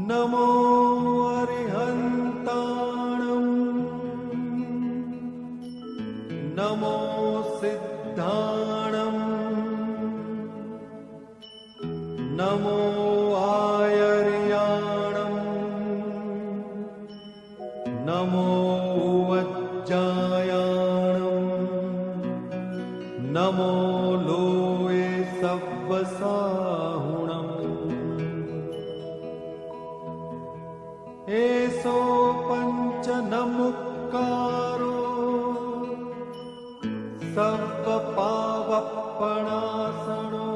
नमो अरिहन्ताणं नमो सिद्धाणं नमो आयर्याणं नमो वज्जायाणं नमो लोये सव्वसाहुणम् एसो पंच नमुक्कारो सर्वपावपणासनो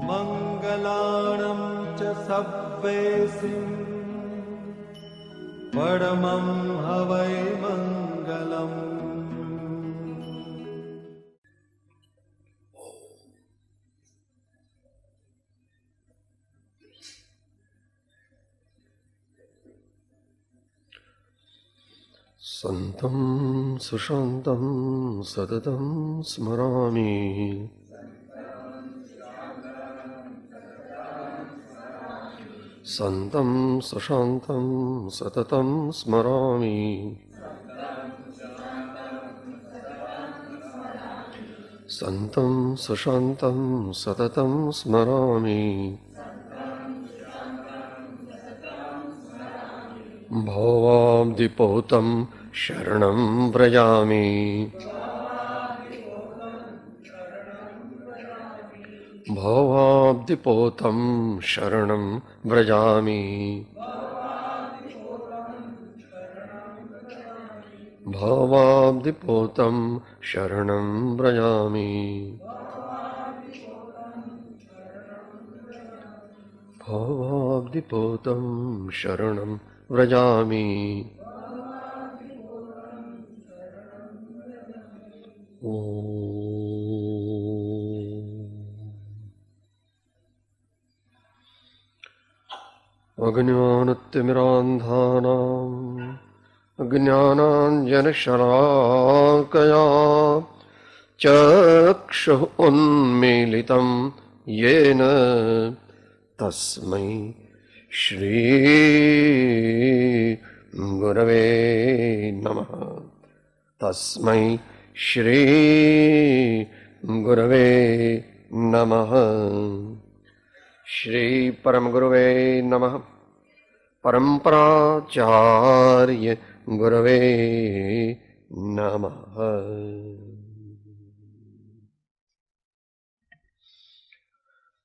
मंगलाणं च सव्वेसिं परमं हवै मंगलम्। सन्तं सुशान्तं सततं स्मरामि। सन्तं सुशान्तं सततं स्मरामि। सन्तं सुशान्तं सततं स्मरामि। भवाब्धिपोतं शरणं व्रजामि। भवाब्धिपोतं शरणं व्रजामि। भवाब्धिपोतं शरणं व्रजामि। भवाब्धिपोतं शरणं व्रजामि। अज्ञानतिमिरान्धानाम् अज्ञानाञ्जनशलाकया चक्षुः उन्मीलितं येन तस्मै श्री गुरवे नमः। तस्मै श्री गुरवे नमः। श्री परम गुरवे नमः। परम्पराचार्य गुरवे नमः।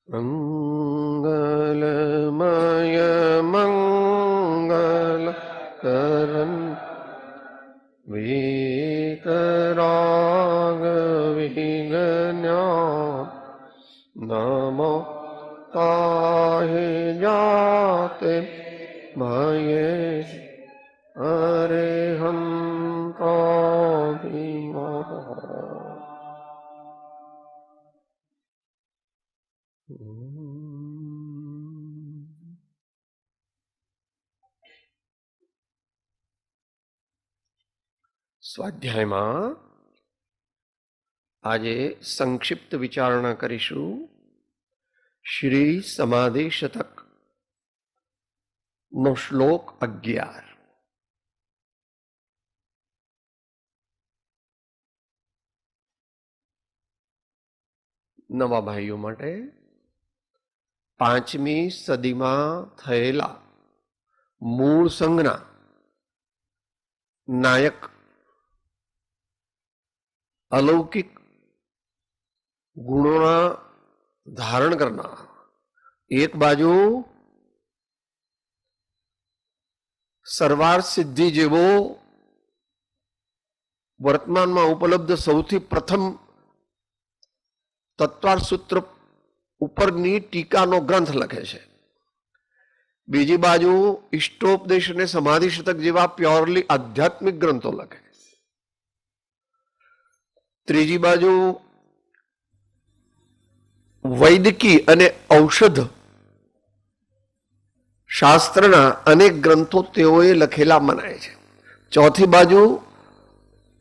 मंगलमय मंगलकरं वीतराग विघ्नान् नमो ताहि जाते भये अरिहन्ताभिमः। સ્વાધ્યાયમાં આજે સંક્ષિપ્ત વિચારણા કરીશું શ્રી સમાધિ શતક નો શ્લોક 11. નવા ભાઈઓ માટે 5મી સદીમાં થયેલા મૂળ સંઘના નાયક अलौकिक गुणों धारण करना, एक बाजू सरवार सिद्धि जेवो वर्तमान में उपलब्ध सौथी प्रथम तत्वार सूत्र उपरनी टीका नो ग्रंथ लखे छे। बीजी बाजू इष्टोपदेश ने समाधि शतक जेवा प्योरली आध्यात्मिक ग्रंथों लखे। ત્રીજી બાજુ વૈદિકી અને ઔષધ શાસ્ત્રના અનેક ગ્રંથો તેઓએ લખેલા મનાય છે। ચોથી બાજુ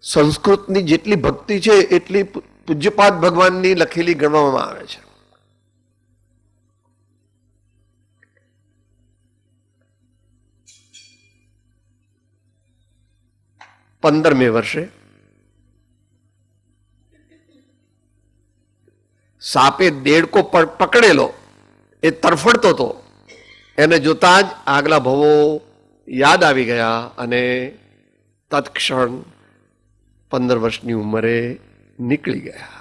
સંસ્કૃતની જેટલી ભક્તિ છે એટલી પૂજ્યપાદ ભગવાનની લખેલી ગણવામાં આવે છે। 15મે વર્ષે સાપે દેડકો પકડેલો એ તરફડતો હતો. એને જોતા જ આગલા ભવો યાદ આવી ગયા અને તત્ક્ષણ 15 વર્ષની ઉંમરે નીકળી ગયા.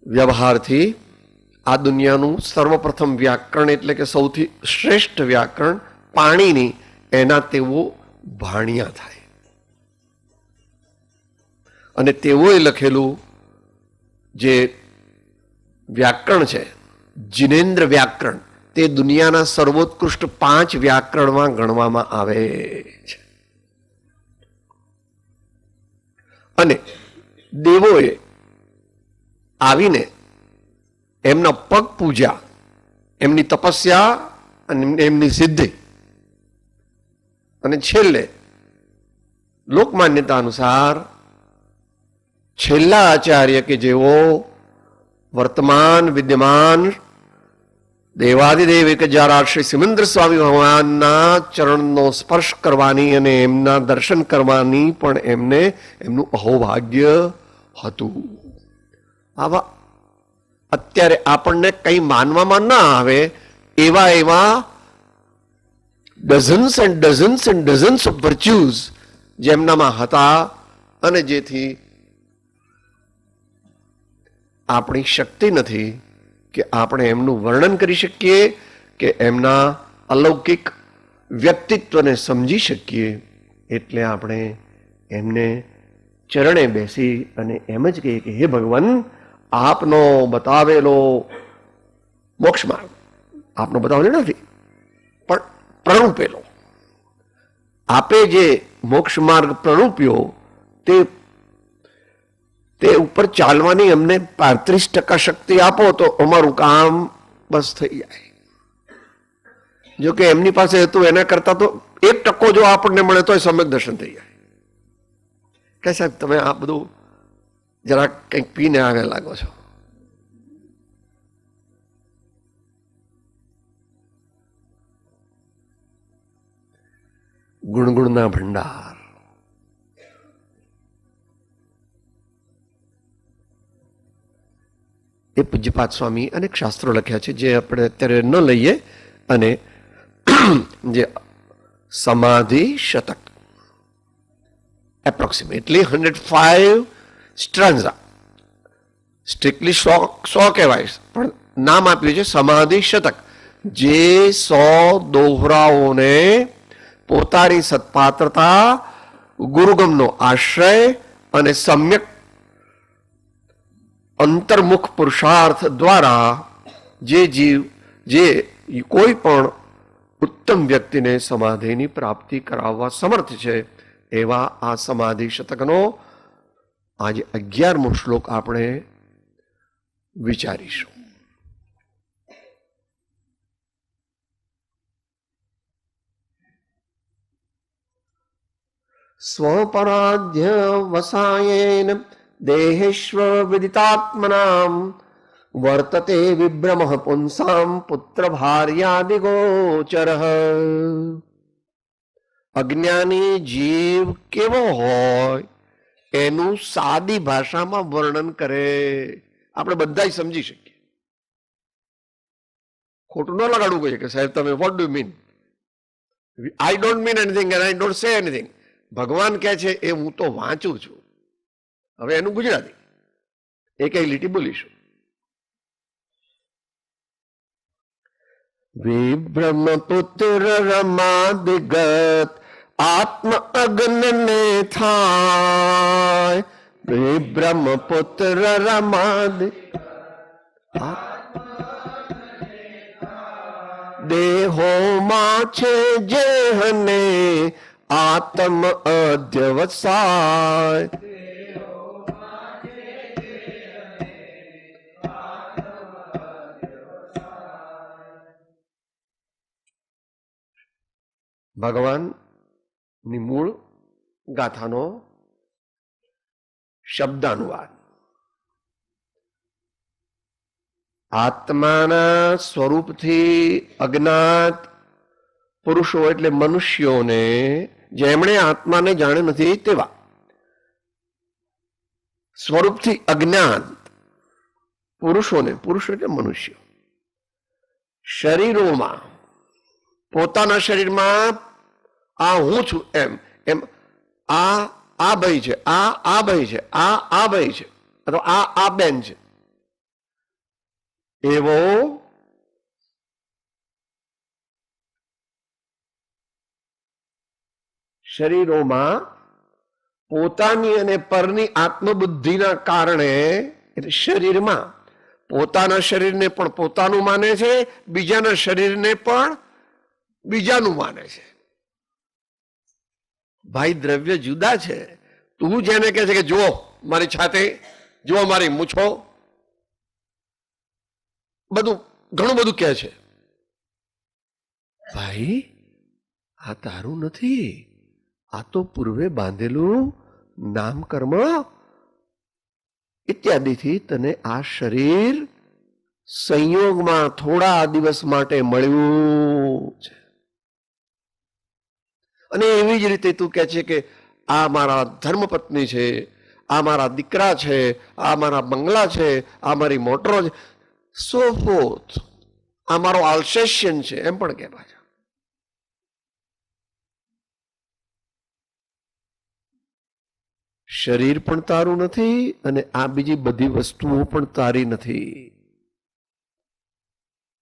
વ્યવહારથી આ દુનિયાનું સર્વપ્રથમ વ્યાકરણ એટલે કે સૌથી શ્રેષ્ઠ વ્યાકરણ પાણીની, એના તેઓ ભાણિયા થાય. અને તેઓએ લખેલું જે વ્યાકરણ છે જિનેન્દ્ર વ્યાકરણ, તે દુનિયાના સર્વોત્કૃષ્ટ 5 વ્યાકરણમાં ગણવામાં આવે છે. અને દેવોએ આવીને એમના પગ પૂજ્યા, એમની તપસ્યા અને એમની સિદ્ધિ, અને છેલ્લે લોકમાન્યતા અનુસાર છેલ્લા આચાર્ય કે જેઓ વર્તમાન વિદ્યમાન દેવાદિદેવ એક હજાર શ્રી સિમંદર સ્વામી ભગવાનના ચરણનો સ્પર્શ કરવાની અને એમના દર્શન કરવાની પણ એમને એમનું અહોભાગ્ય હતું. આવા અત્યારે આપણને કંઈ માનવામાં ના આવે એવા એવા ડઝન્સ એન્ડ ડઝન્સ ઓફ વર્ચ્યુઝ જેમનામાં હતા, અને જેથી આપણી શક્તિ નથી કે આપણે એમનું વર્ણન કરી શકીએ કે એમના અલૌકિક વ્યક્તિત્વને સમજી શકીએ. એટલે આપણે એમને ચરણે બેસી અને એમ જ કહીએ કે હે ભગવાન, આપનો બતાવેલો મોક્ષ માર્ગ, આપનો બતાવેલો નથી પણ પ્રરૂપેલો, આપે જે મોક્ષ માર્ગ પ્રરૂપ્યો તે ઉપર ચાલવાની અમને 35% શક્તિ આપો તો અમારું કામ બસ થઈ જાય. જો કે એમની પાસે હતું એના કરતા તો 1% જો આપણને મળે તો સમ્યક દર્શન થઈ જાય. કે સાહેબ તમે આ બધું જરા કંઈક પીને આવે લાગો છો. ગુણગુણના ભંડાર. એ પૂજ્યપાદ સ્વામી અનેક શાસ્ત્રો લખ્યા છે જે આપણે અત્યારે ન લઈએ. અને જે સમાધિ શતક એપ્રોક્સિમેટલી 105 સ્ટ્રાન્ઝા, સ્ટ્રિક્ટલી 100 કહેવાય પણ નામ આપ્યું છે સમાધિ શતક, જે 100 દોહરાઓને પોતાની સત્પાત્રતા, ગુરુગમનો આશ્રય અને સમ્યક અંતર્મુખ પુરુષાર્થ દ્વારા જે જીવ જે કોઈ પણ ઉત્તમ વ્યક્તિને સમાધિની પ્રાપ્તિ કરાવવા સમર્થ છે, એવા આ સમાધિ શતકનો આજે 11મો શ્લોક આપણે વિચારીશું. સ્વપરાધ્ય વસાયેન દેહેશ્વ વિદિતાત્મનામ વર્તતે વિભ્રમઃ પુંસામ પુત્ર ભાર્યાદિગોચર. અજ્ઞાની જીવ કેવો હોય એનું સાદી ભાષામાં વર્ણન કરે, આપણે બધા સમજી શકીએ. ખોટું ન લગાડવું કહીએ કે સાહેબ તમે what do mean, I don't mean anything and I don't સે એનીથિંગ. ભગવાન કહે છે એ હું તો વાંચું છું. હવે એનું ગુજરાતી એક લીટી બોલીશું. વિભ્રમ પુત્ર રમાદિગત આત્મ અગ્નને થાય. વિભ્રમ પુત્ર રમાદ દેહોમાં છે જેહને આત્મ અધ્યવસાય. ભગવાનની મૂળ ગાથાનો શબ્દાનુવાદ. આત્માના સ્વરૂપથી અજ્ઞાત પુરુષો એટલે મનુષ્યોને, જેમણે આત્માને જાણે નથી તેવા, સ્વરૂપથી અજ્ઞાન પુરુષોને, પુરુષ એટલે મનુષ્ય, શરીરોમાં, પોતાના શરીરમાં આ હું છું એમ એમ આ ભાઈ છે, આ ભાઈ છે, આ ભાઈ છે, અથવા આ બેન છે, એવો શરીરોમાં પોતાની અને પરની આત્મબુદ્ધિના કારણે, એટલે શરીરમાં પોતાના શરીરને પણ પોતાનું માને છે, બીજાના શરીરને પણ બીજાનું માને છે. ભાઈ દ્રવ્ય જુદા છે. તું જેને કહે છે કે જુઓ મારી છાતી, જુઓ મારી મૂછો, બધું ઘણું બધું કહે છે, ભાઈ આ તારું નથી, આ તો પૂર્વે બાંધેલું નામકર્મ ઇત્યાદિથી તને આ શરીર સંયોગમાં થોડા દિવસ માટે મળ્યું છે. અને એવી જ રીતે તું કહે છે કે આ મારા ધર્મપત્ની છે, આ મારા દીકરા છે, આ મારા બંગલા છે, આ મારી મોટરો છે, સો ફોર્થ, આ મારો આલ્સેશિયન છે, એમ પણ કે પાછા. શરીર પણ તારું નથી અને આ બીજી બધી વસ્તુઓ પણ તારી નથી.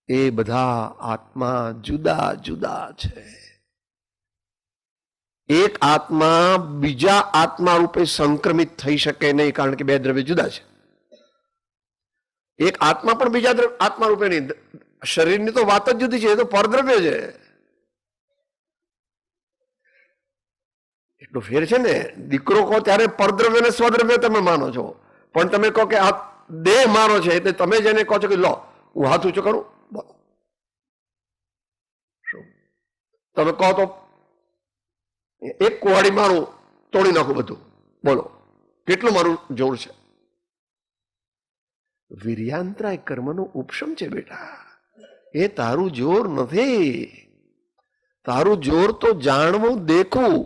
એ બધા આત્મા જુદા જુદા છે. એક આત્મા બીજા આત્મા રૂપે સંક્રમિત થઈ શકે નહીં, કારણ કે બે દ્રવ્ય જુદા છે. એક આત્મા પણ બીજા આત્મા રૂપે નહીં. શરીરની તો વાત જ જુદી છે, એ તો પરદ્રવ્ય છે. એટલો ફેર છે ને. દીકરો કહો ત્યારે પરદ્રવ્ય ને સ્વદ્રવ્ય તમે માનો છો, પણ તમે કહો કે આ દેહ મારો છે એટલે તમે જેને કહો છો કે લો હું હાથ ઊંચો કરું, બોલો શું તમે કહો તો એક કુહાડી મારું તોડી નાખું બધું, બોલો કેટલું મારું જોર છે. વીર્યાંતરાય કર્મનો ઉપશમ છે બેટા, એ તારું જોર નથી. તારું જોર તો જાણવું, દેખવું,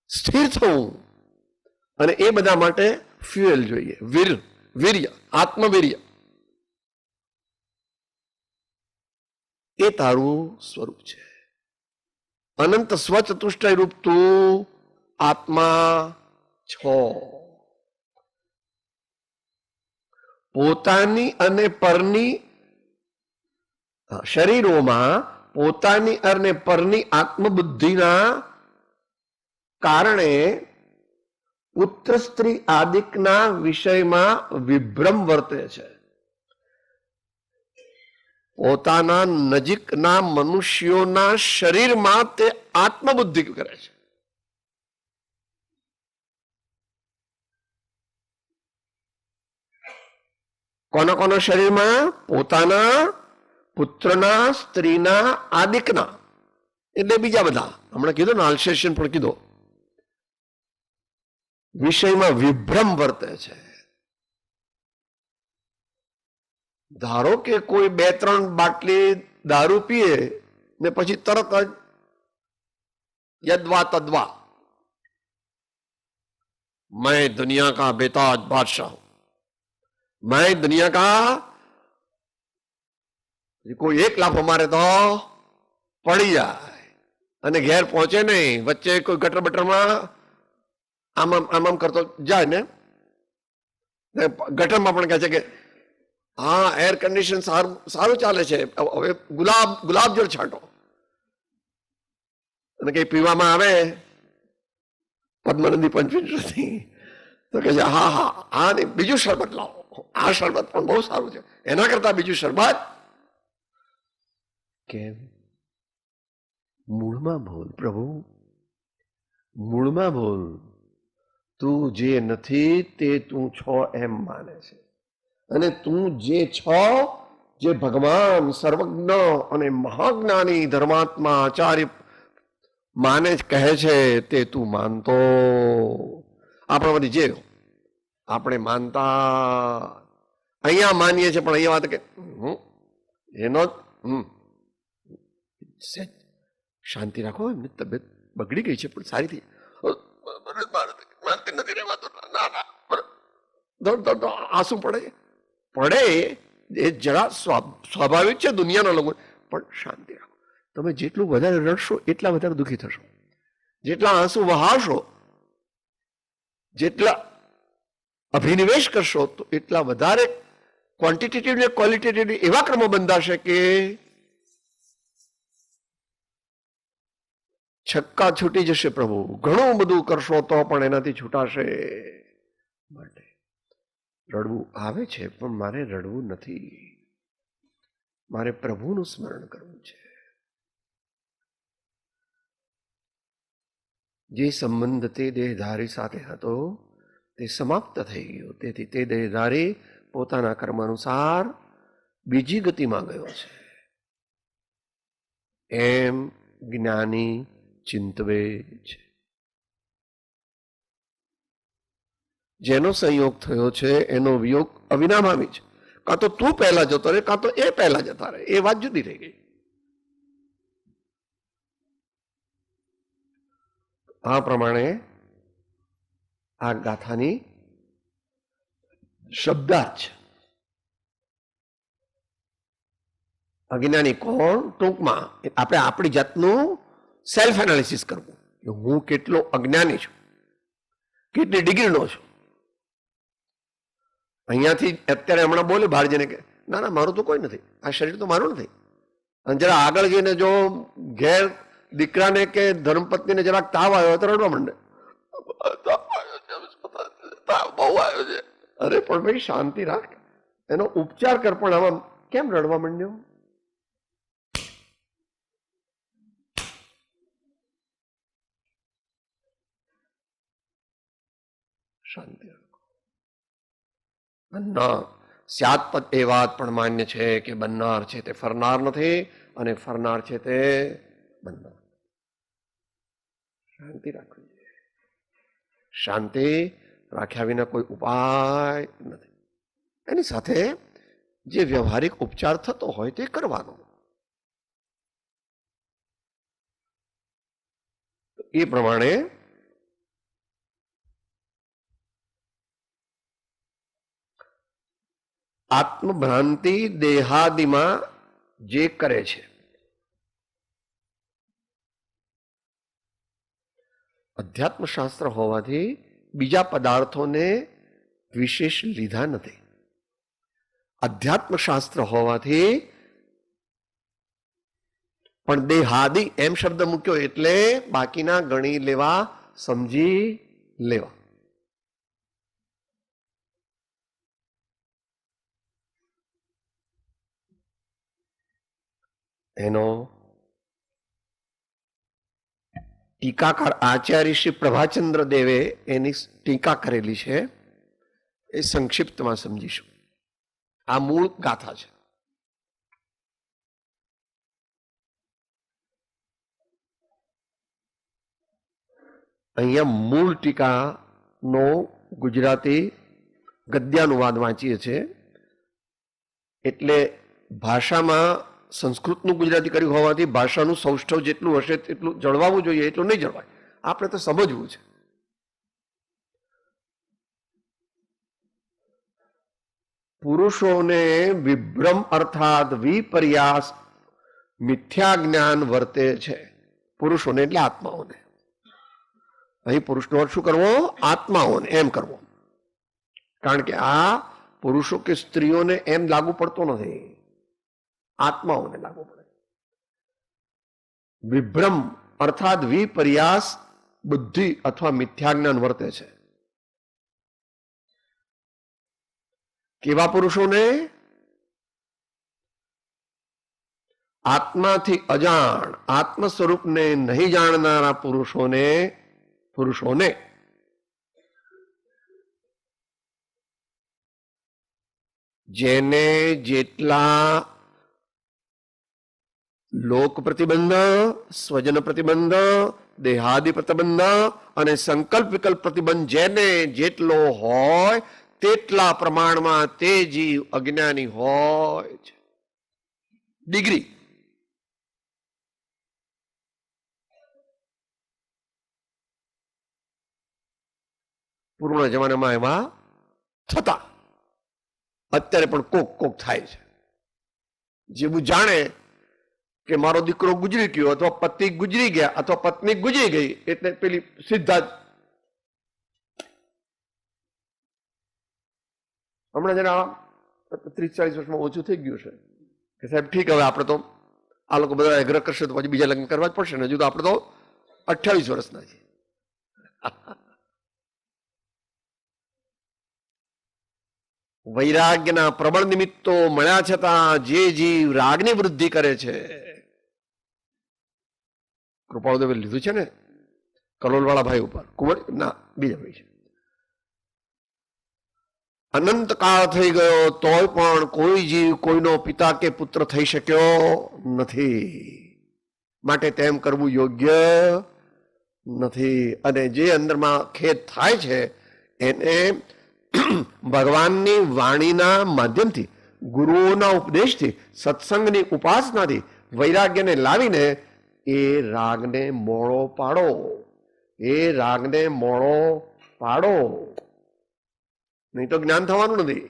સ્થિર થવું, અને એ બધા માટે ફ્યુએલ જોઈએ. વીર્ય, આત્મવીર્ય, એ તારું સ્વરૂપ છે. અનંત સ્વચતુષ્ટય રૂપ તું આત્મા છો. પોતાની અને પરની શરીરોમાં પોતાની અને પરની આત્મબુદ્ધિના કારણે પુત્ર સ્ત્રી આદિકના વિષયમાં વિભ્રમ વર્તે છે. પોતાના નજીકના મનુષ્યોના શરીરમાં તે આત્મબુદ્ધિ કરે છે. કોના કોના શરીરમાં? પોતાના, પુત્રના, સ્ત્રીના, આદિકના, એટલે બીજા બધા. હમણાં કીધું ને, આલ્સેશિયન પણ કીધું. વિષયમાં વિભ્રમ વર્તે છે. ધારો કે કોઈ 2-3 બાટલી દારૂ પીએ ને પછી તરત જ યદ્વા તદ્વા, मैं दुनिया का बेताज बादशाह हूं, मैं दुनिया का, કોઈ એક લાફો મારે તો પડી જાય અને ઘેર પહોંચે નહીં. વચ્ચે કોઈ ગટર બટરમાં આમ આમ કરતો જાય ને, ગટરમાં પણ કહે છે કે હા એર કન્ડિશન સારું ચાલે છે, હવે ગુલાબ જળ છાંટો. અને કઈ પીવામાં આવે પદ્મનદી પંચમી તો કે છે હા હા હા નહીં, બીજું શરબત લાવો, આ શરબત પણ બહુ સારું છે, એના કરતા બીજું શરબત. કેમ? મૂળમાં બોલ પ્રભુ, મૂળમાં બોલ. તું જે નથી તે તું છો એમ માને છે, અને તું જે છો, જે ભગવાન સર્વજ્ઞ અને મહાજ્ઞાની ધર્માત્મા આચાર્ય માને જ કહે છે, તે તું માનતો. આપણે બધી જે આપણે માનતા અહીંયા માનીએ છીએ, પણ અહીંયા વાત કે એનો શાંતિ રાખો, એમની તબિયત બગડી ગઈ છે પણ સારી થઈ. મારાથી નથી રહેવાતું. ના ના, દોડ આંસુ પડે પડે એ જરા સ્વાભાવિક છે દુનિયાના લોકો, પણ શાંતિ રાખો. તમે જેટલું વધારે રડશો એટલા વધારે દુઃખી થશો. જેટલા આંસુ વહાવશો, જેટલા અભિનિવેશ કરશો, તો એટલા વધારે ક્વોન્ટિટેટિવ ને ક્વોલિટેટિવ એવા ક્રમો બંધાશે કે છક્કા છૂટી જશે. પ્રભુ ઘણું બધું કરશો તો પણ એનાથી છૂટાશે. માટે રડવું આવે છે, પણ મારે રડવું નથી. મારે પ્રભુનું સ્મરણ કરવું છે. જે સંબંધ તે દેહધારી સાથે હતો તે સમાપ્ત થઈ ગયો. તેથી તે દેહધારી પોતાના કર્મ અનુસાર બીજી ગતિમાં ગયો છે. એમ જ્ઞાની ચિંતવે છે. જેનો સંયોગ થયો છે એનો વિયોગ અવિનાભાવી છે. કાં તો તું પહેલા જતો રહે, કાં તો એ પહેલા જતા રહે. એ વાત જુદી રહી ગઈ. આ પ્રમાણે આ ગાથાની શબ્દાર્થ છે. અજ્ઞાની કોણ? ટૂંકમાં આપણે આપણી જાતનું સેલ્ફ એનાલિસિસ કરવું કે હું કેટલો અજ્ઞાની છું, કેટલી ડિગ્રીનો છું. અહીંયાથી અત્યારે હમણાં બોલે બહાર જઈને કે ના ના મારું તો કોઈ નથી, આ શરીર તો મારું નથી. અને જરા આગળ જઈને જો ઘેર દીકરાને કે ધર્મપત્નીને જરાક તાવ આવ્યો તો રડવા માંડે, બહુ આવ્યો છે. અરે પણ ભાઈ શાંતિ રાખ, એનો ઉપચાર કર. પણ આમાં કેમ રડવા માંડ્યો? શાંતિ રાખો. બનનાર સ્યાત્પદ એ વાત પણ માન્ય છે કે બનનાર છે તે ફરનાર નથી અને ફરનાર છે તે બનનાર. શાંતિ રાખવી જોઈએ. શાંતિ રાખ્યા વિના કોઈ ઉપાય નથી. એની સાથે જે વ્યવહારિક ઉપચાર થતો હોય તે કરવાનો. એ પ્રમાણે આત્મભ્રાંતિ દેહાદિમાં જે કરે છે, અધ્યાત્મ શાસ્ત્ર હોવાથી બીજા પદાર્થોને વિશેષ લીધા નથી. અધ્યાત્મ શાસ્ત્ર હોવાથી પણ દેહાદિ એમ શબ્દ મૂક્યો એટલે બાકીના ગણી લેવા, સમજી લેવા. એનો ટીકાકાર આચાર્ય શ્રી પ્રભાચંદ્ર દેવે એની ટીકા કરેલી છે. એ સંક્ષિપ્તમાં સમજીશું. આ મૂળ ગાથા છે. અહીંયા મૂળ ટીકાનો ગુજરાતી ગદ્યાનુવાદ વાંચીએ છીએ. એટલે ભાષામાં સંસ્કૃતનું ગુજરાતી કર્યું હોવાથી ભાષાનું સૌષ્ઠવ જેટલું હશે તેટલું જળવાવું જોઈએ, એટલું નહીં જળવાય. આપણે તો સમજવું છે. પુરુષોને વિભ્રમ અર્થાત વિપર્યાસ મિથ્યા જ્ઞાન વર્તે છે. પુરુષોને એટલે આત્માઓને. અહીં પુરુષનો અર્થ શું કરવો? આત્માઓને એમ કરવો. કારણ કે આ પુરુષો કે સ્ત્રીઓને એમ લાગુ પડતો નથી, આત્માઓને લાગુ પડે. વિભ્રમ અર્થાત વિપર્યાસ બુદ્ધિ અથવા મિથ્યા જ્ઞાન વર્તે છે. કેવા પુરુષોને? આત્માથી અજાણ, આત્મ સ્વરૂપને નહીં જાણનારા પુરુષોને જેને જેટલા લોક પ્રતિબંધ, સ્વજન પ્રતિબંધ, દેહાદિ પ્રતિબંધ અને સંકલ્પ વિકલ્પ પ્રતિબંધ જેને જેટલો હોય તેટલા પ્રમાણમાં તે જીવ અજ્ઞાની હોય છે. ડિગ્રી પૂર્વના જમાનામાં એમાં થતા, અત્યારે પણ કોક કોક થાય છે. જેવું જાણે કે મારો દીકરો ગુજરી ગયો અથવા પતિ ગુજરી ગયા અથવા પત્ની ગુજરી ગઈ એટલે પેલી સીધા જ હમણાં જરા 30-40 વર્ષમાં ઓછું થઈ ગયું છે કે સાહેબ ઠીક, હવે આપણે તો આ લોકો બધા એગ્રહ કરશે તો પછી બીજા લગ્ન કરવા જ પડશે ને. હજુ તો આપણે તો 28 વર્ષના છીએ. વૈરાગ્યના પ્રબળ નિમિત્તો મળ્યા છતાં જે જીવ રાગની વૃદ્ધિ કરે છે, કૃપાળુદેવે લીધું છે ને કલોલવાળા ભાઈ ઉપર, કુંવર ના બીજા ભાઈ છે, અનંત કાળ થઈ ગયો તોય પણ કોઈ જીવ કોઈનો પિતા કે પુત્ર થઈ શક્યો નથી. માટે તેમ કરવું યોગ્ય નથી. અને જે અંદરમાં ખેદ થાય છે એને ભગવાનની વાણીના માધ્યમથી, ગુરુઓના ઉપદેશથી, સત્સંગની ઉપાસનાથી વૈરાગ્યને લાવીને એ રાગને મોળો પાડો. એ રાગને મોળો પાડો, નહીં તો જ્ઞાન થવાનું નથી.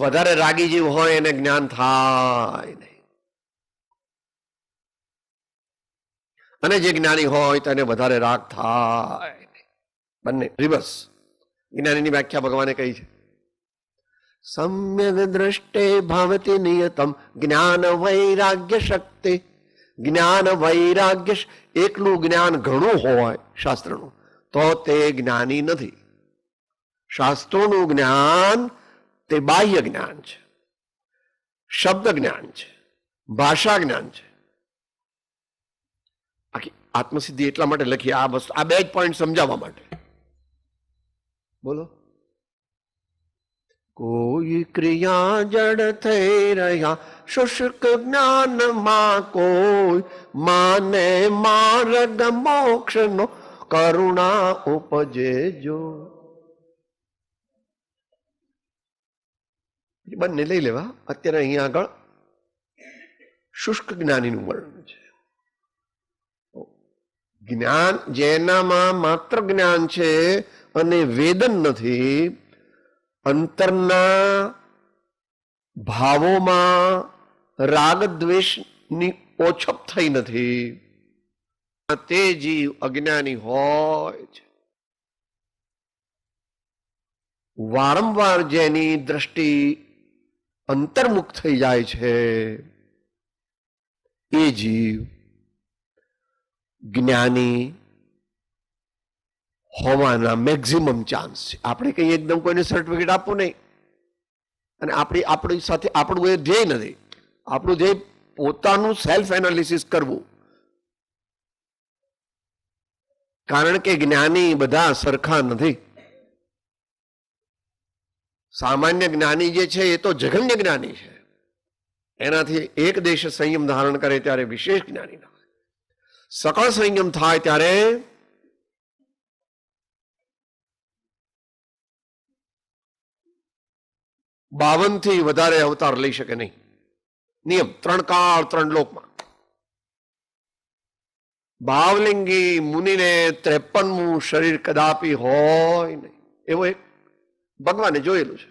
વધારે રાગી જીવ હોય એને જ્ઞાન થાય નહીં, અને જે જ્ઞાની હોય તેને વધારે રાગ થાય નહીં. બંને રિવર્સ. જ્ઞાનીની વ્યાખ્યા ભગવાને કહી છે, સમ્યક દ્રષ્ટે ભાવતી નિયતમ જ્ઞાન વૈરાગ્ય શક્તિ. જ્ઞાન વૈરાગ્ય, એકલું જ્ઞાન ઘણું હોય શાસ્ત્રનું તો તે જ્ઞાની નથી. શાસ્ત્રોનું જ્ઞાન તે બાહ્ય જ્ઞાન છે, શબ્દ જ્ઞાન છે, ભાષા જ્ઞાન છે. આખી આત્મસિદ્ધિ એટલા માટે લખી આ વસ્તુ, આ બે જ પોઈન્ટ સમજાવવા માટે. બોલો. કોઈ ક્રિયા જડ થઈ રહ્યા શુષ્ક જ્ઞાનમાં, કોઈ માને માર્ગ મોક્ષનો કરુણા ઉપજે જો. બંને લઈ લેવા. અત્યારે અહીંયા આગળ શુષ્ક જ્ઞાનીનું વર્ણન છે. જ્ઞાન જેનામાં માત્ર જ્ઞાન છે અને વેદન નથી, અંતરના ભાવોમાં રાગ દ્વેષની ઓછપ થઈ નથી, તે જીવ અજ્ઞાની હોય છે. વારંવાર જેની દ્રષ્ટિ અંતર્મુખ થઈ જાય છે એ જીવ જ્ઞાની હોવાના મેક્સિમમ ચાન્સ છે. આપણે કઈ એકદમ કોઈને સર્ટિફિકેટ આપવું નહીં, અને આપણી સાથે આપણું એ ધ્યેય નથી. આપણું ધ્યેય પોતાનું સેલ્ફ એનાલિસિસ કરવું. કારણ કે જ્ઞાની બધા સરખા નથી. સામાન્ય જ્ઞાની જે છે એ તો જઘન્ય જ્ઞાની છે. એનાથી એક દેશ સંયમ ધારણ કરે ત્યારે વિશેષ જ્ઞાની થાય. સકળ સંયમ થાય ત્યારે બાવન થી વધારે અવતાર લઈ શકે નહીં. નિયમ 3 કાળ 3 લોકમાં. ભાવલિંગી મુનિને 53મું શરીર કદાપી હોય નહીં, એવો એક ભગવાને જોયેલું છે.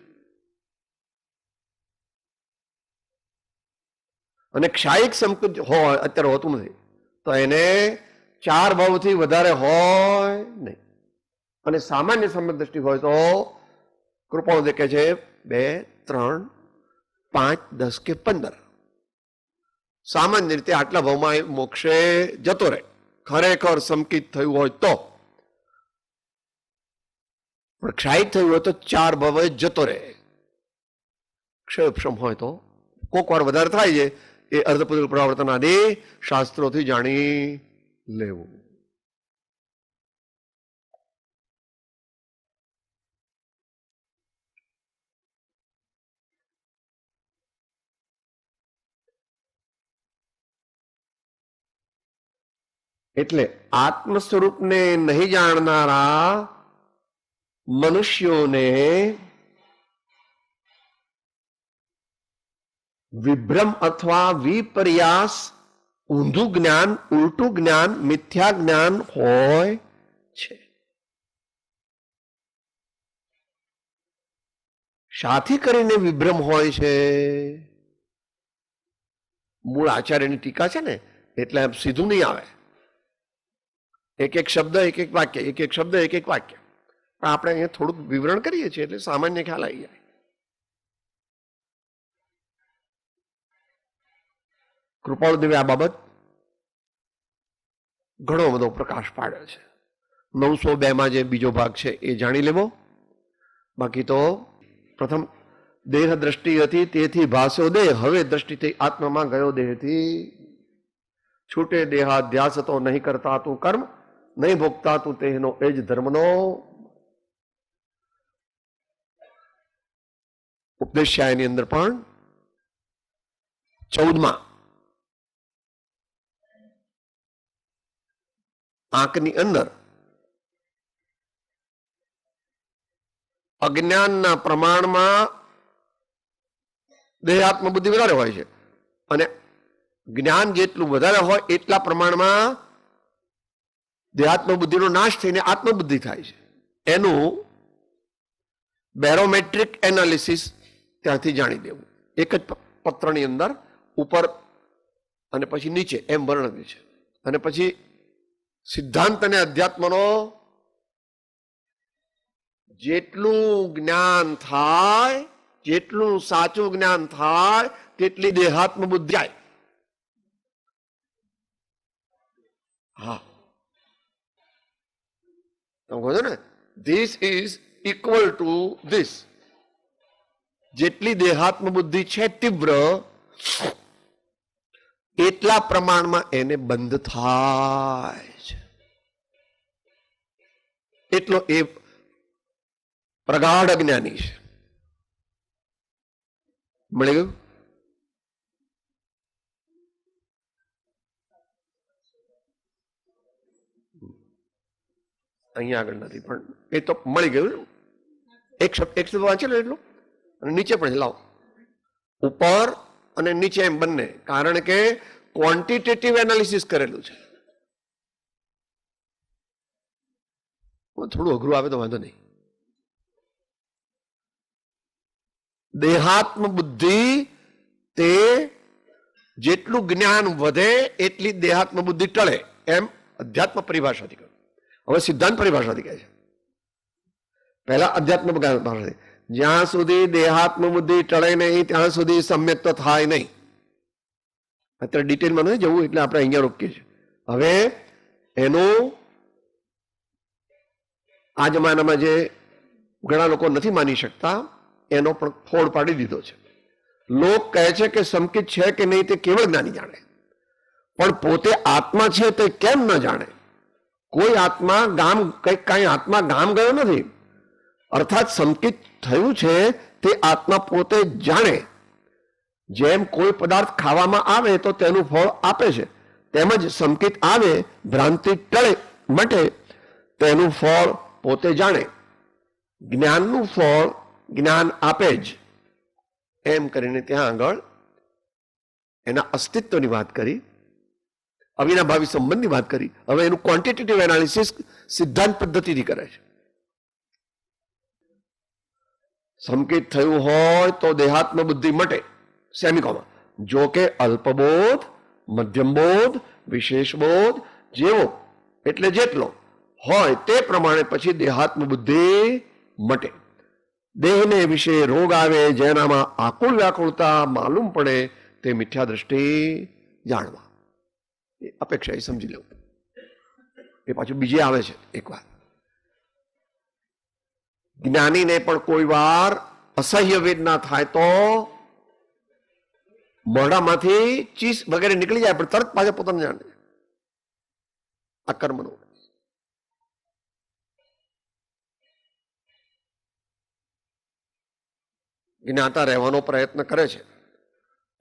અને ક્ષાયિક સંકુચ હોય, અત્યારે હોતું નથી, તો એને 4 ભાવથી વધારે હોય નહીં. અને સામાન્ય સંબંધ દ્રષ્ટિ હોય તો કૃપાળુ દેખે છે 2, 3, 5, 10 કે 15. સામાન્ય રીતે આટલા ભાવમાં એ મોક્ષે જતો રહે, ખરેખર સંકિત થયું હોય તો. પણ ક્ષાયિક થયું હોય તો 4 ભાવે જતો રહે. ક્ષયક્ષમ હોય તો કોક વાર વધારે થાય છે. એ અર્ધપુત્ર પ્રવર્તન આદિ શાસ્ત્રોથી જાણી લેવું. એટલે આત્મ સ્વરૂપને નહીં જાણનારા મનુષ્યોને વિભ્રમ અથવા વિપર્યાસ, ઊંધું જ્ઞાન, ઉલટું જ્ઞાન, મિથ્યા જ્ઞાન હોય છે. શાથી કરીને વિભ્રમ હોય છે? મૂળ આચાર્યની ટીકા છે ને, એટલે આમ સીધું નહીં આવે. એક એક શબ્દ એક એક વાક્ય, એક એક શબ્દ એક એક વાક્ય. પણ આપણે અહીંયા થોડુંક વિવરણ કરીએ છીએ એટલે સામાન્ય ખ્યાલ આવી જાય. કૃપાળુદેવે આ બાબત ઘણો બધો પ્રકાશ પાડ્યો છે. 902 જે બીજો ભાગ છે એ જાણી લેવો. બાકી તો પ્રથમ દેહ દ્રષ્ટિ હતી તેથી ભાસ્યો દેહ, હવે દ્રષ્ટિ થઈ આત્મામાં ગયો દેહથી. છૂટે દેહાધ્યાસ તો નહીં કરતા તું કર્મ, નહીં ભોગતા તું તેનો એ જ ધર્મનો. ઉપદેશ્યાયની અંદર પણ 14 આંકની અંદર અજ્ઞાનના પ્રમાણમાં દેહાત્મ બુદ્ધિ વધારે હોય છે અને જ્ઞાન જેટલું વધારે હોય એટલા પ્રમાણમાં દેહાત્મ બુદ્ધિનો નાશ થઈને આત્મબુદ્ધિ થાય છે. એનું બેરોમેટ્રિક એનાલિસિસ ત્યાંથી જાણી દેવું. એક જ પત્રની અંદર ઉપર અને પછી નીચે એમ વર્ણવ્યું છે. અને પછી સિદ્ધાંત અને અધ્યાત્મનો જેટલું જ્ઞાન થાય, જેટલું સાચું જ્ઞાન થાય તેટલી દેહાત્મ બુદ્ધિ જાય. હા, તમે કહો છો ને, this is equal to this. જેટલી દેહાત્મ બુદ્ધિ છે તીવ્ર, એટલા પ્રમાણમાં એને બંધ થાય છે. એટલો એ પ્રગાઢ જ્ઞાની છે. મળી ગયું? અહીંયા આગળ નથી પણ એ તો મળી ગયું. એક શબ્દ વાંચેલો એટલું અને નીચે પણ લાવો. ઉપર અને નીચે એમ બંને, કારણ કે ક્વોન્ટિટેટિવ એનાલિસિસ કરેલું છે. થોડું અઘરું આવે તો વાંધો નહીં. દેહાત્મ બુદ્ધિ તે જેટલું જ્ઞાન વધે એટલી દેહાત્મ બુદ્ધિ ટળે, એમ અધ્યાત્મ પરિભાષાથી કહ્યું. હવે સિદ્ધાંત પરિભાષાથી કહે છે. પહેલા અધ્યાત્મ ભાષાથી, જ્યાં સુધી દેહાત્મ બુદ્ધિ ટળે નહીં ત્યાં સુધી સમ્યક તો થાય નહીં. અત્યારે ડિટેલમાં નથી જવું એટલે આપણે અહીંયા રોકીએ છીએ. હવે એનું આ જમાનામાં જે ઘણા લોકો નથી માની શકતા એનો પણ ફોડ પાડી દીધો છે. લોક કહે છે કે સંકિત છે કે નહીં તે કેવળ જ્ઞાની જાણે, પણ પોતે આત્મા છે તે કેમ ન જાણે? કોઈ આત્મા ગામ કઈ આત્મા ગામ ગયો નથી. અર્થાત સંકિત થયું છે તે આત્મા પોતે જાણે. જેમ કોઈ પદાર્થ ખાવામાં આવે તો તેનું ફળ આપે છે, તેમજ સંકિત આવે ભ્રાંતિ ટળે માટે તેનું ફળ પોતે જાણે. જ્ઞાનનું ફળ જ્ઞાન આપે જ, એમ કરીને ત્યાં આગળ એના અસ્તિત્વની વાત કરી, અવિનાભાવી સંબંધની વાત કરી. હવે એનું ક્વોન્ટિટેટિવ એનાલિસિસ સિદ્ધાંત પદ્ધતિથી કરે છે. સંકિત થયું હોય તો દેહાત્મ બુદ્ધિ મટે, સેમિકોમાં. જો કે અલ્પબોધ, મધ્યમ બોધ, વિશેષ બોધ જેવો એટલે જેટલો હોય તે પ્રમાણે પછી દેહાત્મ બુદ્ધિ મટે. દેહને વિશે રોગ આવે જેનામાં આકુલ વ્યાકુળતા માલુમ પડે તે મિથ્યા દ્રષ્ટિ જાણવા. એ અપેક્ષા એ સમજી લેવું. એ પાછું બીજે આવે છે એક વાર. જ્ઞાનીને પણ કોઈ વાર અસહ્ય વેદના થાય તો મોઢામાંથી ચીસ વગેરે નીકળી જાય, પણ તરત પાછા પોતાને જાણે આ કર્મનું. જ્ઞાતા રહેવાનો પ્રયત્ન કરે છે,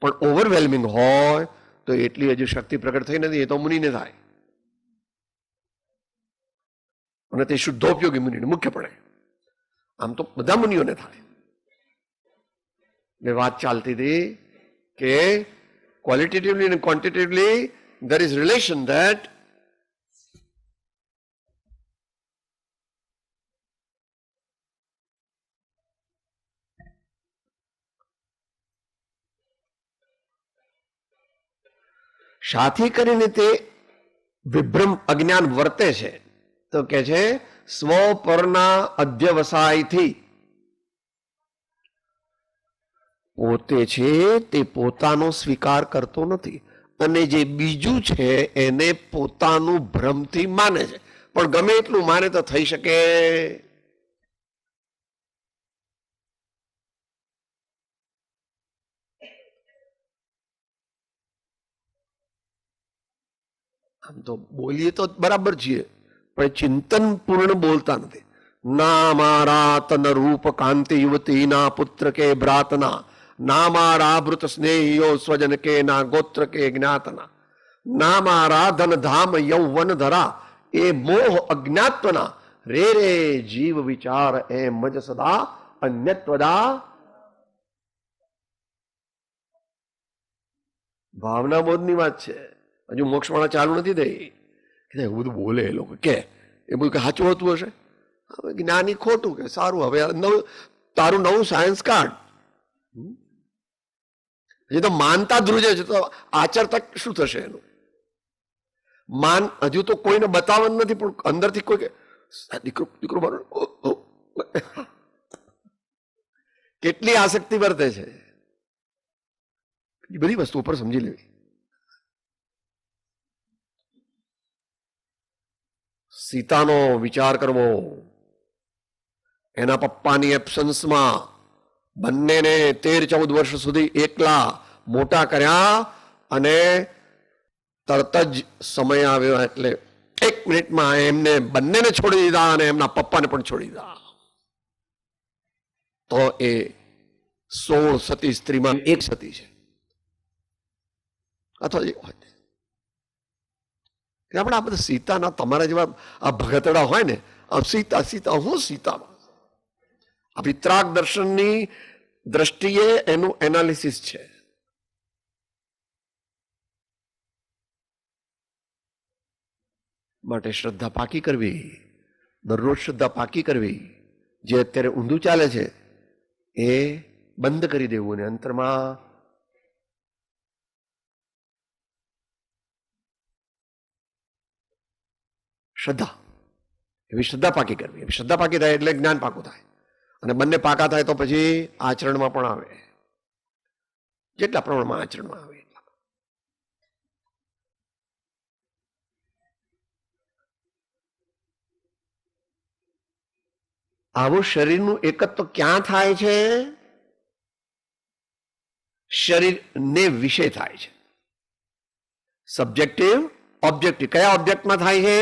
પણ ઓવરવેલ્મિંગ હોય તો એટલી હજુ શક્તિ પ્રગટ થઈ નથી. એ તો મુનિને થાય, અને તે શુદ્ધોપયોગી મુનિને મુખ્યપણે. આમ તો બધા મુનિઓને થાય. ને વાત ચાલતી હતી કે ક્વોલિટેટિવલી અને ક્વોન્ટિટેટિવલી there is relation that શાથી કરીને તે વિભ્રમ અજ્ઞાન વર્તે છે, તો કે છે સ્વ પરના અધ્યવસાયથી પોતે છે તે પોતાનો સ્વીકાર કરતો નથી, અને જે બીજું છે એને પોતાનું ભ્રમથી માને છે. પણ ગમે એટલું માને તો થઈ શકે આમ તો બોલીએ તો બરાબર છીએ, પણ ચિંતન પૂર્ણ બોલતા નથી. ના મારા તન રૂપ કાંતિ યુવતી ના પુત્ર કે ભ્રાતના, ના મારા ભૃત સ્નેહીઓ સ્વજન કે ના ગોત્ર કે જ્ઞાતના, ના મારા ધન ધામ યૌવન ધરા એ મોહ અજ્ઞાત્વના, રે રે જીવ વિચાર એમ જ સદા અન્યત્વદા. ભાવના બોધની વાત છે, હજુ મોક્ષવાળા ચાલુ નથી થઈ. એવું બધું બોલે એ લોકો કે એ બધું કે સાચું હોતું હશે. જ્ઞાની ખોટું કે સારું, હવે તારું નવું સાયન્સ કાર્ડ. એ તો માનતા ધ્રુજે છે, તો આચરતા શું થશે એનું? માન હજુ તો કોઈને બતાવવાનું નથી, પણ અંદરથી કોઈ કે દીકરો દીકરો મારો, કેટલી આસક્તિ વર્તે છે. એ બધી વસ્તુ ઉપર સમજી લેવી. સીતાનો વિચાર કરવો, એના પપ્પાની એબ્સન્સમાં બંનેને 13-14 વર્ષ સુધી એકલા મોટા કર્યા, અને તરત જ સમય આવ્યો એટલે 1 મિનિટમાં એમને બંનેને છોડી દીધા અને એમના પપ્પાને પણ છોડી દીધા. તો એ 16 સતી સ્ત્રીમાં 1 સતી છે. અથવા આપણે આ બધા સીતાના તમારા જેવા આ ભગતડા હોય ને, સીતા સીતા હું સીતામાં, આ વિતરાગ દર્શનની દ્રષ્ટિએ એનું એનાલિસિસ છે. માટે શ્રદ્ધા પાકી કરવી, દરરોજ શ્રદ્ધા પાકી કરવી. જે અત્યારે ઊંધું ચાલે છે એ બંધ કરી દેવું, અને અંતરમાં શ્રદ્ધા, એવી શ્રદ્ધા પાકી કરવી. એવી શ્રદ્ધા પાકી થાય એટલે જ્ઞાન પાકું થાય, અને બંને પાકા થાય તો પછી આચરણમાં પણ આવે, જેટલા પ્રમાણમાં આચરણમાં આવે. આવું શરીરનું એકત્વ ક્યાં થાય છે? શરીરને વિષય થાય છે. Subjective objective. કયા ઓબ્જેક્ટમાં થાય છે?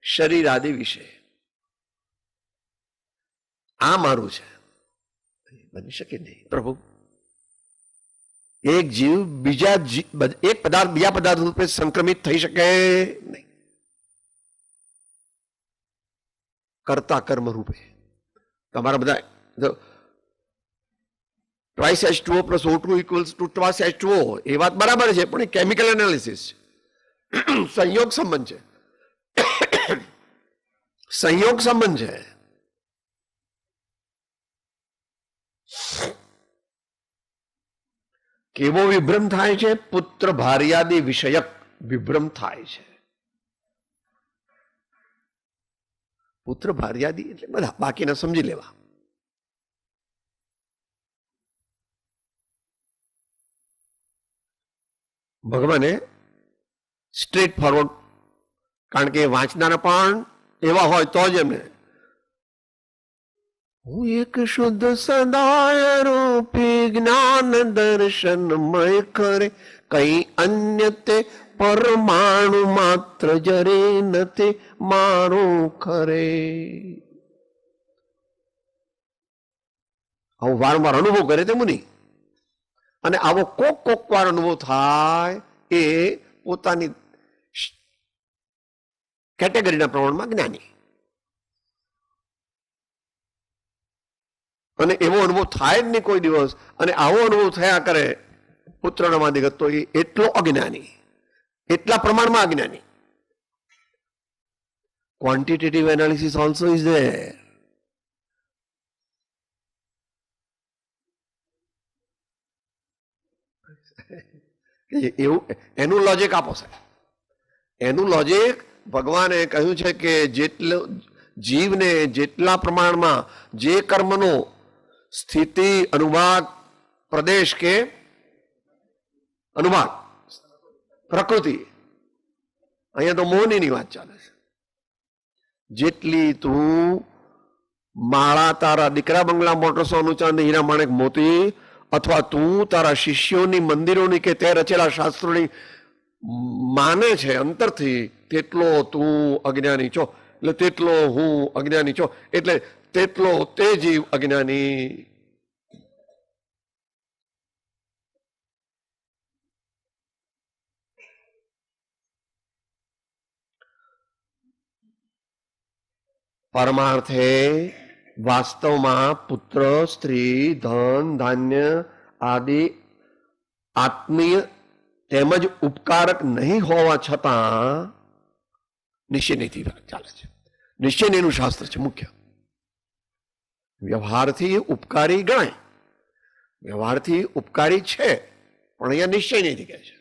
શરીર આદિ વિષય. આ મારું છે, બની શકે નહીં પ્રભુ. એક જીવ બીજા એક પદાર્થ બીજા પદાર્થ રૂપે સંક્રમિત થઈ શકે નહીં. કરતા કર્મ રૂપે તમારા બધા twice H2O plus O2 equals to twice H2O, એ વાત બરાબર છે, પણ એ કેમિકલ એનાલિસિસ છે, સંયોગ સંબંધ છે. સંયોગ સંબંધ છે. કેવો વિભ્રમ થાય છે? પુત્ર ભાર્યાદી વિષયક વિભ્રમ થાય છે. પુત્ર ભાર્યાદી એટલે બધા, બાકીના સમજી લેવા. ભગવાને સ્ટ્રેટ ફોરવર્ડ, કારણ કે વાંચનારા પણ એવા હોય તો જ એમને હું એક શુદ્ધ સદાય રૂપી જ્ઞાન દર્શનમય કરે, કઈ અન્ય તે પરમાણુ માત્ર જરે નથી મારું ખરે. આવો વારંવાર અનુભવ કરે તે મુનિ, અને આવો કોક વાર અનુભવ થાય એ પોતાની કેટેગરીના પ્રમાણમાં જ્ઞાની. અને એવો અનુભવ થાય જ નહીં કોઈ દિવસ, અને આવો અનુભવ થયા કરે પુત્રના માદિગત, તો એ એટલો અજ્ઞાની, એટલા પ્રમાણમાં અજ્ઞાની. Quantitative analysis also is there. એવું એનું લોજિક આપો સાહેબ. એનું લોજિક ભગવાને કહ્યું છે કે જેટલું જીવને જેટલા પ્રમાણમાં જે કર્મનો સ્થિતિ અનુભાગ પ્રદેશ કે અનુભાગ પ્રકૃતિ, અહીંયા તો મોહનીની વાત ચાલે છે. જેટલી તું માળા તારા દીકરા બંગલા મોટર સોનું ચાંદી હીરા માણેક મોતી, અથવા તું તારા શિષ્યોની મંદિરોની કે તે રચેલા શાસ્ત્રોની માને છે અંતરથી, તેટલો તું અજ્ઞાની છો. એટલે તેટલો હું અજ્ઞાની છો, એટલે તેટલો તે જીવ અજ્ઞાની. પરમાર્થે વાસ્તવમાં પુત્ર, સ્ત્રી, ધન, ધાન્ય આદિ આત્મીય તેમજ ઉપકારક નહીં હોવા છતાં નિશ્ચયનીતિ ચાલે છે. નિશ્ચયનીનું શાસ્ત્ર છે મુખ્ય. વ્યવહારથી ઉપકારી ગણાય, વ્યવહારથી ઉપકારી છે, પણ અહીંયા નિશ્ચયનીતિ કહે છે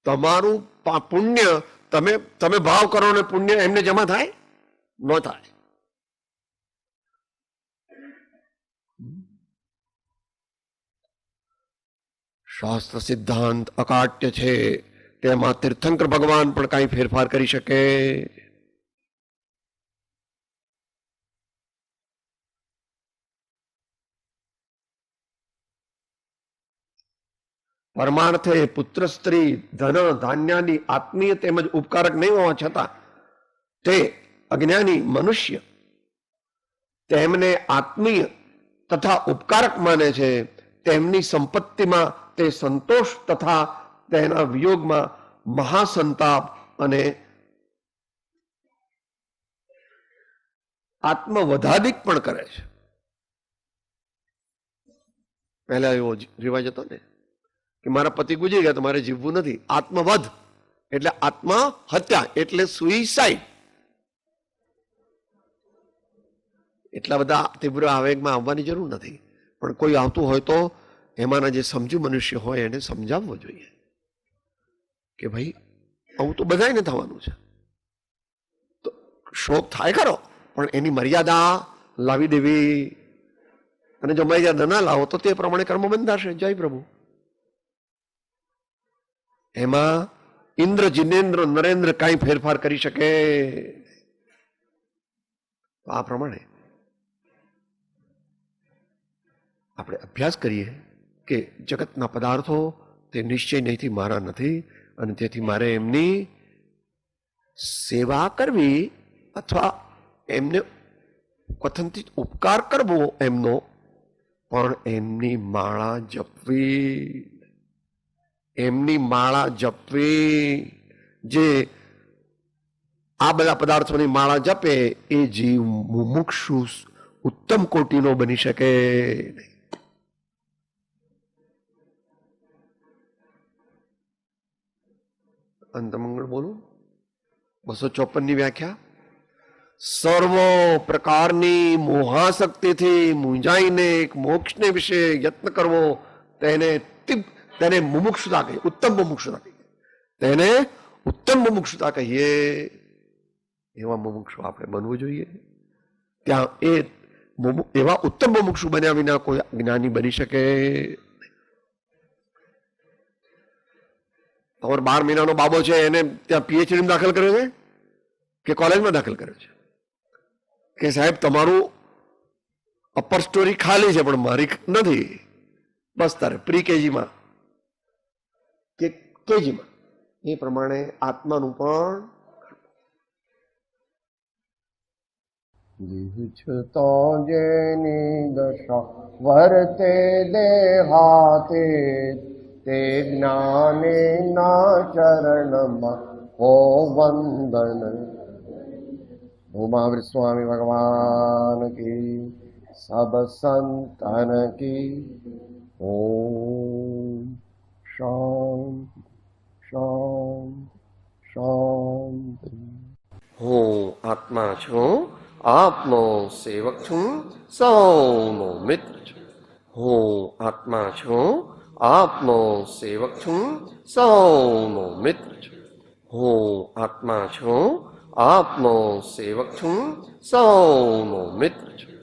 તમારું પુણ્ય તમે ભાવ કરો ને પુણ્ય એમને જમા થાય ન થાય. શાસ્ત્ર સિદ્ધાંત અકાટ્ય છે, તેમાં તીર્થંકર ભગવાન પણ કાંઈ ફેરફાર કરી શકે. પરમાર્થે પુત્ર, સ્ત્રી, ધન, ધાન્યાની આત્મીય તેમજ ઉપકારક નહીં હોવા છતાં તે અજ્ઞાની મનુષ્ય તેમને આત્મીય તથા ઉપકારક માને છે. તેમની સંપત્તિમાં તે સંતોષ તથા તેના વિયોગમાં મહાસંતાપ અને આત્મવધાદિક પણ કરે છે. પહેલા એવો રિવાજ હતો ને કે મારા પતિ ગુજરી ગયા તો મારે જીવવું નથી. આત્મવધ એટલે આત્મહત્યા એટલે સુઈસાઇડ. એટલા બધા તીવ્ર આવેગમાં આવવાની જરૂર નથી, પણ કોઈ આવતું હોય તો એમાંના જે સમજુ મનુષ્ય હોય એને સમજાવવો જોઈએ કે ભાઈ આવું તો બધાને થવાનું છે. તો શોક થાય ખરો, પણ એની મર્યાદા લાવી દેવી, અને જો મર્યાદા ના લાવો તો તે પ્રમાણે કર્મ બંધાશે. જય પ્રભુ. એમાં ઇન્દ્ર, જિનેન્દ્ર, નરેન્દ્ર કાંઈ ફેરફાર કરી શકે? આ પ્રમાણે આપણે અભ્યાસ કરીએ કે જગતના પદાર્થો તે નિશ્ચય નહીંથી મારા નથી, અને તેથી મારે એમની સેવા કરવી અથવા એમને કથનથી ઉપકાર કરવો એમનો, પણ એમની માળા જપવી. એમની માળા જપવી. જે આ બધા પદાર્થોની માળા જપે એ જીવ મુમુક્ષુ ઉત્તમ કોટીનો બની શકે નહીં. અંતમંગળ બોલું 254 ની વ્યાખ્યા. સર્વ પ્રકારની મોહાશક્તિથી મૂંઝાઈને મોક્ષને વિશે યત્ન કરવો તેને મુમુક્ષુતા કહીએ, ઉત્તમ મુમુક્ષુતા કહીએ. તેને ઉત્તમ મુમુક્ષુતા કહીએ. એવા મુમુક્ષુ આપણે બનવું જોઈએ. ત્યાં એવા ઉત્તમ મુમુક્ષુ બન્યા વિના કોઈ જ્ઞાની બની શકે. તમારો 12 મહિનાનો બાબો છે, એને ત્યાં પીએચડી દાખલ કર્યો છે કે કોલેજમાં દાખલ કર્યો છે કે સાહેબ તમારું અપર સ્ટોરી ખાલી છે પણ મારી નથી, બસ તારે પ્રી કેજીમાં કે કેજીમાં. એ પ્રમાણે આત્માનું પણ તો જેની દશા વર્તે દેહાતે તે જ્ઞાને ના ચરણમાં હો વંદન. ઉમાવૃત સ્વામી ભગવાન કી, સબ સંતન કી. ઓમ શાંતિ શાંતિ શાંતિ. હું આત્મા છું, આપનો સેવક છું, સૌનો મિત્ર છું. હું આત્મા છું, આપનો સેવક છું, સૌનો મિત્ર છું. હું આત્મા છું, આપનો સેવક છું, સૌનો મિત્ર છું.